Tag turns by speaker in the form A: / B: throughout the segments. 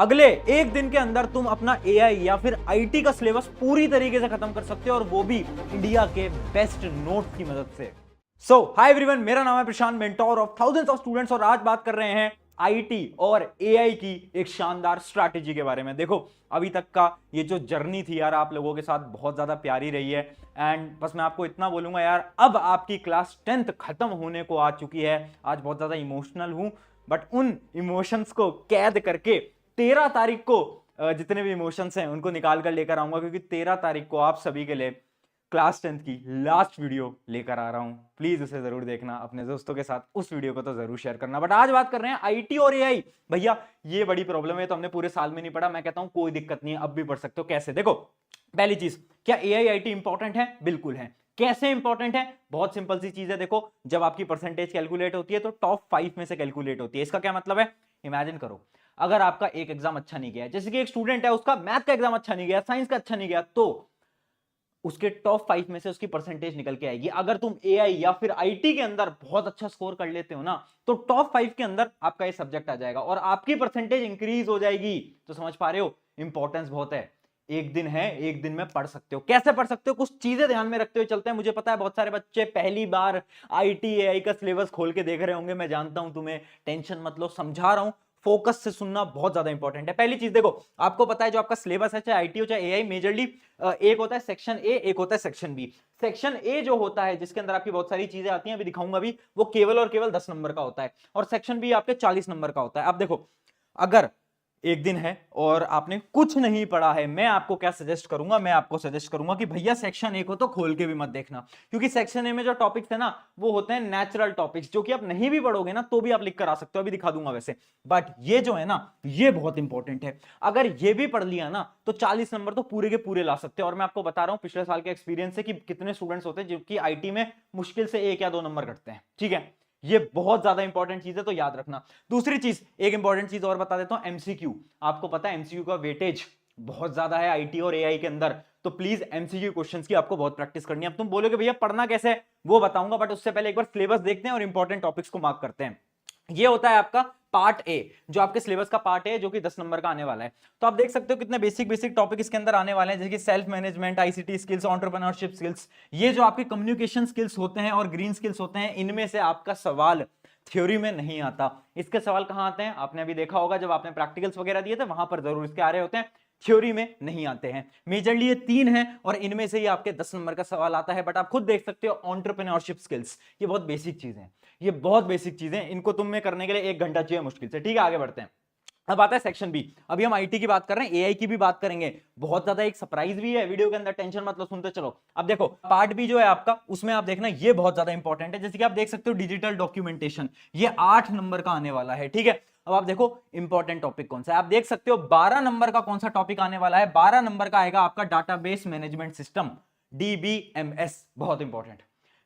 A: अगले एक दिन के अंदर तुम अपना एआई या फिर आईटी का सिलेबस पूरी तरीके से खत्म कर सकते हो, और वो भी इंडिया के बेस्ट नोट्स की मदद से। सो हाय एवरीवन, मेरा नाम है Prashant, mentor of thousands of students, और आज बात कर रहे हैं आईटी और एआई की एक शानदार स्ट्रैटेजी के बारे में। देखो, अभी तक का ये जो जर्नी थी यार, आप लोगों के साथ बहुत ज्यादा प्यारी रही है। एंड बस मैं आपको इतना बोलूंगा यार, अब आपकी क्लास 10th खत्म होने को आ चुकी है। आज बहुत ज्यादा इमोशनल हूं, बट उन इमोशंस को कैद करके 13 तारीख को जितने भी इमोशंस हैं उनको निकाल कर लेकर आऊंगा, क्योंकि 13 तारीख को आप सभी के लिए क्लास 10th की लास्ट वीडियो लेकर आ रहा हूं। प्लीज उसे जरूर देखना, अपने दोस्तों के साथ उस वीडियो को तो जरूर शेयर करना। बट आज बात कर रहे हैं आईटी और एआई। भैया ये बड़ी प्रॉब्लम है, तो हमने पूरे साल में नहीं पढ़ा। मैं कहता हूं कोई दिक्कत नहीं है, अब भी पढ़ सकते हो। कैसे? देखो, पहली चीज, क्या एआई आईटी इंपॉर्टेंट है? बिल्कुल है। कैसे इंपॉर्टेंट है? बहुत सिंपल सी चीज है। देखो, जब आपकी परसेंटेज कैलकुलेट होती है तो टॉप 5 में से कैलकुलेट होती है। इसका क्या मतलब है? इमेजिन करो, अगर आपका एक एग्जाम अच्छा नहीं गया, जैसे कि एक स्टूडेंट है, उसका मैथ का एग्जाम अच्छा नहीं गया, साइंस का अच्छा नहीं गया, तो उसके टॉप 5 में से उसकी परसेंटेज निकल के आएगी। अगर तुम एआई या फिर आईटी के अंदर बहुत अच्छा स्कोर कर लेते हो ना, तो टॉप 5 के अंदर आपका ये सब्जेक्ट आ जाएगा और आपकी परसेंटेज इंक्रीज हो जाएगी। तो समझ पा रहे हो, इंपॉर्टेंस बहुत है। एक दिन है, एक दिन में पढ़ सकते हो। कैसे पढ़ सकते हो? कुछ चीजें ध्यान में रखते हुए चलते हैं। मुझे पता है बहुत सारे बच्चे पहली बार आईटी एआई का सिलेबस खोल के देख रहे होंगे। मैं जानता हूं तुम्हें, टेंशन मत लो, समझा रहा हूं। फोकस से सुनना बहुत ज्यादा इंपॉर्टेंट है। पहली चीज देखो, आपको पता है जो आपका सिलेबस है, चाहे आईटी हो चाहे एआई, मेजरली एक होता है सेक्शन ए, एक होता है सेक्शन बी। सेक्शन ए जो होता है, जिसके अंदर आपकी बहुत सारी चीजें आती हैं, अभी दिखाऊंगा भी, वो केवल और केवल 10 नंबर का होता है, और सेक्शन बी आपके 40 नंबर का होता है। अब देखो, अगर एक दिन है और आपने कुछ नहीं पढ़ा है, मैं आपको क्या सजेस्ट करूंगा? मैं आपको सजेस्ट करूंगा कि भैया सेक्शन ए को तो खोल के भी मत देखना, क्योंकि सेक्शन ए में जो टॉपिक्स है ना, वो होते हैं नेचुरल टॉपिक्स, जो कि आप नहीं भी पढ़ोगे ना तो भी आप लिख कर आ सकते हो। अभी दिखा दूंगा वैसे, बट ये जो है ना, ये बहुत इंपॉर्टेंट है। अगर ये भी पढ़ लिया ना, तो 40 नंबर तो पूरे के पूरे ला सकते हो। और मैं आपको बता रहा हूं पिछले साल के एक्सपीरियंस से कि कितने स्टूडेंट्स होते हैं जो कि आईटी में मुश्किल से 1 या 2 नंबर कटते हैं। ठीक है, ये बहुत ज्यादा इंपॉर्टेंट चीज है, तो याद रखना। दूसरी चीज, एक इंपॉर्टेंट चीज और बता देता हूं, एमसीक्यू। आपको पता है एमसीक्यू का वेटेज बहुत ज्यादा है आईटी और एआई के अंदर, तो प्लीज एमसीक्यू क्वेश्चंस की आपको बहुत प्रैक्टिस करनी है। अब तुम बोलोगे भैया पढ़ना कैसे है, वो बताऊंगा, बट उससे पहले एक बार सिलेबस देखते हैं और इंपॉर्टेंट टॉपिक्स को मार्क करते हैं। ये होता है आपका पार्ट ए, जो आपके सिलेबस का पार्ट है, जो कि 10 नंबर का आने वाला है। तो आप देख सकते हो कितने बेसिक बेसिक टॉपिक इसके अंदर आने वाले हैं, जैसे कि self management, ICT skills, entrepreneurship skills. ये जो आपके कम्युनिकेशन स्किल्स होते हैं और ग्रीन स्किल्स होते हैं, इनमें से आपका सवाल थ्योरी में नहीं आता। इसके सवाल कहां आते हैं? आपने अभी देखा होगा, जब आपने प्रैक्टिकल्स वगैरह दिए थे, वहां पर जरूर इसके आ रहे होते हैं, थ्योरी में नहीं आते हैं। मेजरली ये 3 हैं और इनमें से ही आपके 10 नंबर का सवाल आता है। बट आप खुद देख सकते हो, एंटरप्रेन्योरशिप स्किल्स, ये बहुत बेसिक चीजें हैं, ये बहुत बेसिक चीजें, इनको तुम में करने के लिए 1 घंटा चाहिए मुश्किल से। ठीक है, आगे बढ़ते हैं। अब आता है सेक्शन बी। अभी हम आईटी की बात कर रहे हैं, एआई की भी बात करेंगे। बहुत ज्यादा एक सरप्राइज भी है वीडियो के अंदर, टेंशन मतलब, सुनते चलो। अब देखो, पार्ट बी जो है आपका, उसमें आप देखना ये बहुत ज्यादा इंपॉर्टेंट है। जैसे कि आप देख सकते हो डिजिटल डॉक्यूमेंटेशन, ये 8 नंबर का आने वाला है। ठीक है, अब आप देखो इंपॉर्टेंट टॉपिक कौन सा है। आप देख सकते हो 12 नंबर का कौन सा टॉपिक आने वाला है। 12 नंबर का आएगा आपका डाटाबेस मैनेजमेंट सिस्टम, डीबीएमएस। बहुत इंपॉर्टेंट,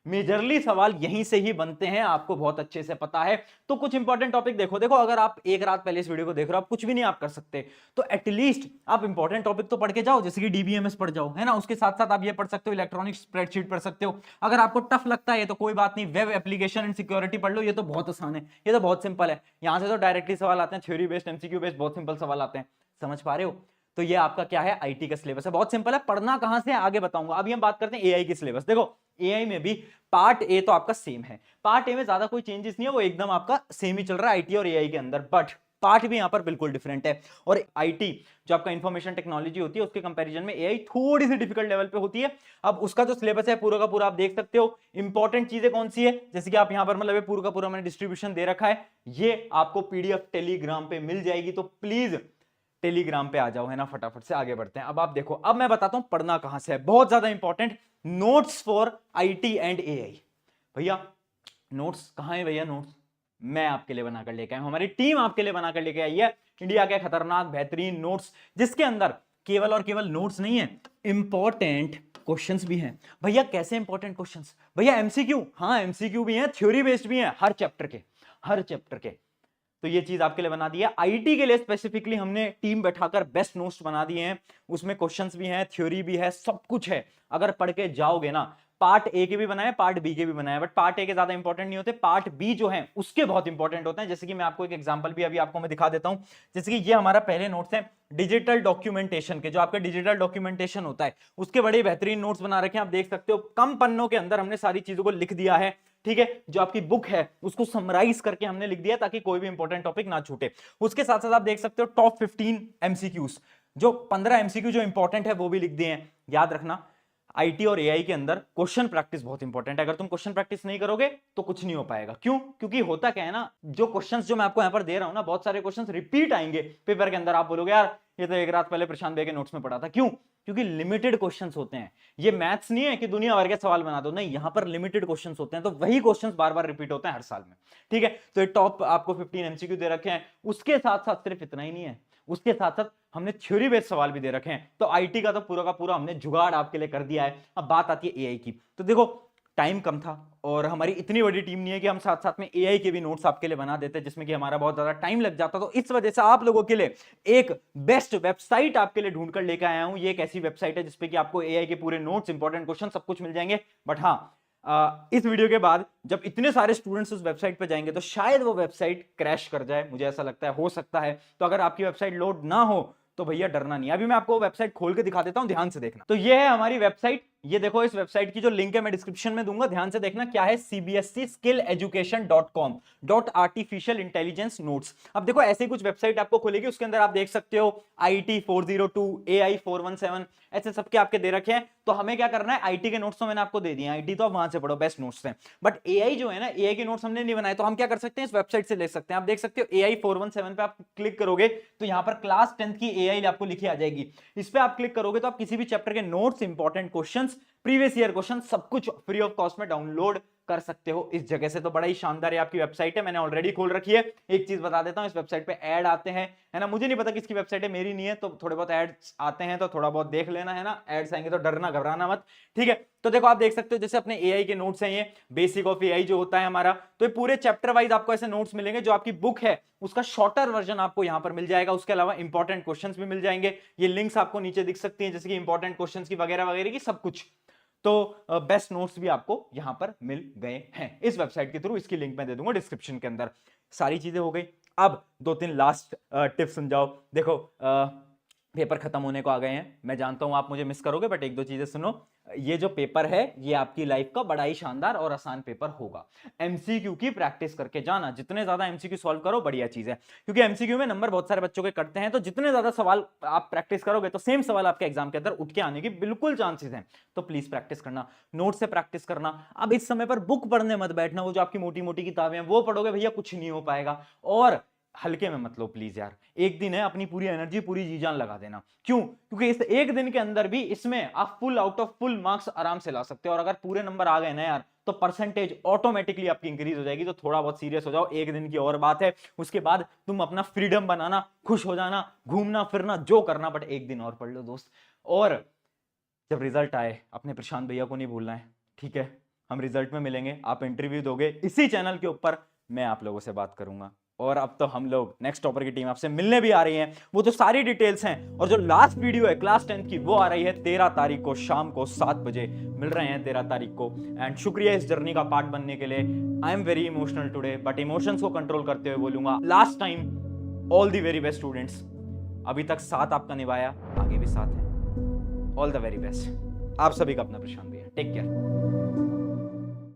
A: मेजरली सवाल यहीं से ही बनते हैं, आपको बहुत अच्छे से पता है। तो कुछ इंपॉर्टेंट टॉपिक देखो। अगर आप एक रात पहले इस वीडियो को देख रहे हो, आप कुछ भी नहीं आप कर सकते, तो एटलीस्ट आप इंपॉर्टेंट टॉपिक तो पढ़ के जाओ, जैसे कि डीबीएमएस पढ़ जाओ, है ना। उसके साथ साथ आप ये पढ़ सकते हो, इलेक्ट्रॉनिक स्प्रेडशीट पढ़ सकते हो। अगर आपको टफ लगता है तो कोई बात नहीं, वेब एप्लीकेशन एंड सिक्योरिटी पढ़ लो, ये तो बहुत आसान है, ये तो बहुत सिंपल है। यहां से तो डायरेक्टली सवाल आते हैं, थ्योरी बेस्ड, एमसीक्यू बेस्ड, बहुत सिंपल सवाल आते हैं। समझ पा रहे हो? तो ये आपका क्या है, आईटी का सिलेबस है, बहुत सिंपल है। पढ़ना कहां से आगे बताऊंगा। अभी हम बात करते हैं एआई की सिलेबस। देखो, एआई में भी पार्ट ए तो आपका सेम है। पार्ट ए में ज्यादा कोई चेंजेस नहीं है, वो एकदम आपका सेम ही चल रहा है आईटी और एआई के अंदर। बट पार्ट भी यहां पर बिल्कुल डिफरेंट है। और आईटी जो आपका इंफॉर्मेशन टेक्नोलॉजी होती है, उसके कंपैरिजन में एआई थोड़ी सी डिफिकल्ट लेवल पे होती है। अब उसका जो सिलेबस है पूरा का पूरा आप देख सकते हो। इंपॉर्टेंट चीजें कौन सी है, जैसे कि आप यहां पर मतलब पूरा का पूरा मैंने डिस्ट्रीब्यूशन दे रखा है, ये आपको पीडीएफ टेलीग्राम पे मिल जाएगी। तो प्लीज टेलीग्राम पे आ जाओ, है ना। फटाफट से आगे बढ़ते हैं। अब आप देखो, अब मैं बताता हूं पढ़ना कहां से है, बहुत ज्यादा important, notes for IT and AI. भैया नोट्स कहां है? भैया नोट्स मैं आपके लिए बनाकर लेके आया हूं, हमारी टीम आपके लिए बनाकर लेके आई है इंडिया के खतरनाक बेहतरीन नोट्स, जिसके अंदर केवल और केवल नोट्स नहीं है, इंपॉर्टेंट क्वेश्चंस भी हैं। भैया कैसे इंपॉर्टेंट क्वेश्चंस? भैया एमसीक्यू, हाँ एमसीक्यू भी हैं, थ्योरी बेस्ड भी हैं, हर चैप्टर के, हर चैप्टर के। तो ये चीज आपके लिए बना दी है। आईटी के लिए स्पेसिफिकली हमने टीम बैठाकर बेस्ट नोट्स बना दिए हैं, उसमें क्वेश्चंस भी हैं, थ्योरी भी है, सब कुछ है। अगर पढ़ के जाओगे ना, पार्ट ए के भी बनाए, पार्ट बी के भी बनाए, बट पार्ट ए के ज्यादा इंपॉर्टेंट नहीं होते, पार्ट बी जो है उसके बहुत इंपॉर्टेंट होते हैं। जैसे कि मैं आपको एक एग्जांपल भी अभी आपको मैं दिखा देता हूं। जैसे कि ये हमारा पहले नोट्स है डिजिटल डॉक्यूमेंटेशन के, जो आपका डिजिटल डॉक्यूमेंटेशन होता है उसके बड़े बेहतरीन नोट्स बना रखे हैं, आप देख सकते हो। कम पन्नों के अंदर हमने सारी चीजों को लिख दिया है, ठीक है। जो आपकी बुक है उसको समराइज करके हमने लिख दिया ताकि कोई भी इंपॉर्टेंट टॉपिक ना छूटे। उसके साथ साथ आप देख सकते हो टॉप 15 एमसीक्यूज, जो 15 एमसीक्यू जो इंपॉर्टेंट है वो भी लिख दिए हैं। याद रखना आईटी और एआई के अंदर क्वेश्चन प्रैक्टिस बहुत इंपॉर्टेंट है। अगर तुम क्वेश्चन प्रैक्टिस नहीं करोगे तो कुछ नहीं हो पाएगा। क्यों? क्योंकि होता क्या है ना, जो क्वेश्चंस जो मैं आपको यहां पर दे रहा हूं ना, बहुत सारे क्वेश्चंस रिपीट आएंगे पेपर के अंदर। आप बोलोगे यार ये तो एक रात पहले प्रशांत भैया के नोट्स में पढ़ा था। क्यों? क्योंकि लिमिटेड क्वेश्चंस होते हैं। ये मैथ्स नहीं है कि दुनिया भर के सवाल बना दो, नहीं, यहां पर लिमिटेड क्वेश्चंस होते हैं, तो वही क्वेश्चंस बार बार रिपीट होते हैं हर साल में, ठीक है। तो ये टॉप आपको 15 एमसीक्यू दे रखे हैं। उसके साथ साथ सिर्फ इतना ही नहीं है, उसके साथ साथ हमने थ्योरी बेस्ड सवाल भी दे रखे हैं। तो आईटी का पूरा हमने जुगाड़ आपके लिए कर दिया है। अब बात आती है एआई की। तो देखो टाइम कम था और हमारी इतनी बड़ी टीम नहीं है कि हम साथ साथ में एआई के भी नोट्स आपके लिए बना देते, जिसमें कि हमारा बहुत ज्यादा टाइम लग जाता। तो इस वजह से आप लोगों के लिए एक बेस्ट वेबसाइट आपके लिए ढूंढ कर लेकर आया हूं। ये एक ऐसी वेबसाइट है जिसपे कि आपको एआई के पूरे नोट्स, इंपॉर्टेंट क्वेश्चन सब कुछ मिल जाएंगे। बट हाँ, इस वीडियो के बाद जब इतने सारे स्टूडेंट्स उस वेबसाइट पे जाएंगे तो शायद वो वेबसाइट क्रैश कर जाए, मुझे ऐसा लगता है, हो सकता है। तो अगर आपकी वेबसाइट लोड ना हो तो भैया डरना नहीं। अभी मैं आपको वेबसाइट खोल के दिखा देता हूं, ध्यान से देखना। तो ये है हमारी वेबसाइट। ये देखो, इस वेबसाइट की जो लिंक है मैं डिस्क्रिप्शन में दूंगा, ध्यान से देखना। क्या है? cbscskilleducation.com artificial intelligence notes. अब देखो ऐसे कुछ वेबसाइट आपको खुलेगी, उसके अंदर आप देख सकते हो IT 402, AI 417, ऐसे सबके आपके दे रखे हैं। तो हमें क्या करना है, आईटी के नोट्स तो मैंने आपको दे दिए, आईटी तो आप वहां से पढ़ो, बेस्ट नोट्स हैं। बट एआई जो है ना, एआई के नोट्स हमने नहीं बनाए, तो हम क्या कर सकते हैं, इस वेबसाइट से ले सकते हैं। आप देख सकते हो AI 417 पे आप क्लिक करोगे तो यहां पर क्लास 10th की एआई आपको लिखी आ जाएगी। इस पे आप क्लिक करोगे तो आप किसी भी चैप्टर के notes, important questions, previous year question, सब कुछ फ्री ऑफ कॉस्ट में डाउनलोड कर सकते हो इस जगह से। तो बड़ा ही शानदार है आपकी वेबसाइट है, मैंने ऑलरेडी खोल रखी है। एक चीज बता देता हूं, इस वेबसाइट पे ऐड आते हैं, है ना। मुझे नहीं पता किसकी वेबसाइट है, मेरी नहीं है, तो थोड़े बहुत एड्स आते हैं तो थोड़ा बहुत देख लेना, है ना। एड्स आएंगे तो डरना घबराना मत, ठीक है। तो देखो आप देख सकते हो, जैसे अपने एआई के नोट्स हैं, ये बेसिक ऑफ एआई जो होता है हमारा, तो ये पूरे चैप्टर वाइज आपको ऐसे नोट्स मिलेंगे। जो आपकी बुक है उसका शॉर्टर वर्जन आपको यहां पर मिल जाएगा। उसके अलावा इंपॉर्टेंट क्वेश्चंस भी मिल जाएंगे। ये लिंक्स आपको नीचे दिख सकती हैं, जैसे कि इंपॉर्टेंट क्वेश्चंस की वगैरह वगैरह की, सब कुछ। तो बेस्ट नोट्स भी आपको यहां पर मिल गए हैं इस वेबसाइट के थ्रू। इसकी लिंक मैं दे दूंगा डिस्क्रिप्शन के अंदर। सारी चीजें हो गई। अब 2-3 लास्ट टिप्स समझाओ। देखो पेपर खत्म होने को आ गए हैं, मैं जानता हूं आप मुझे मिस करोगे, बट एक दो चीजें सुनो। ये जो पेपर है ये आपकी लाइफ का बड़ा ही शानदार और आसान पेपर होगा। एमसीक्यू की प्रैक्टिस करके जाना, जितने ज्यादा एमसीक्यू सॉल्व करो बढ़िया चीज है, क्योंकि एमसीक्यू में नंबर बहुत सारे बच्चों के कटते हैं। तो जितने ज्यादा सवाल आप प्रैक्टिस करोगे तो सेम सवाल आपके एग्जाम के अंदर उठ के आने की बिल्कुल चांसेस हैं। तो प्लीज प्रैक्टिस करना, नोट से प्रैक्टिस करना। अब इस समय पर बुक पढ़ने मत बैठना, वो जो आपकी मोटी मोटी किताबें हैं वो पढ़ोगे भैया कुछ नहीं हो पाएगा। और हल्के में मत लो प्लीज यार, एक दिन है, अपनी पूरी एनर्जी, पूरी जी जान लगा देना। क्यों? क्योंकि इस एक दिन के अंदर भी इसमें आप full out of full marks आराम से ला सकते हो। और अगर पूरे नंबर आ गए ना यार, तो परसेंटेज ऑटोमेटिकली आपकी इंक्रीज हो जाएगी। तो थोड़ा बहुत सीरियस हो जाओ, एक दिन की और बात है। उसके बाद तुम अपना फ्रीडम बनाना, खुश हो जाना, घूमना फिरना जो करना, बट एक दिन और पढ़ लो दोस्त। और जब रिजल्ट आए, अपने प्रशांत भैया को नहीं भूलना है, ठीक है। हम रिजल्ट में मिलेंगे, आप इंटरव्यू दोगे इसी चैनल के ऊपर, मैं आप लोगों से बात करूंगा। और अब तो हम लोग नेक्स्ट टॉपर की टीम आपसे मिलने भी आ रही है, वो तो सारी डिटेल्स हैं। और जो लास्ट वीडियो है क्लास 10th की, वो आ रही है 13 तारीख को शाम को 7 बजे। मिल रहे हैं 13 तारीख को। एंड शुक्रिया इस जर्नी का पार्ट बनने के लिए। I am very emotional today, but emotions को कंट्रोल करते हुए बोलूंगा last time all the very best students. अभी तक साथ आपका निभाया, आगे भी साथ है। All the very best. आप सभी का अपना प्रशांत भैया, टेक केयर।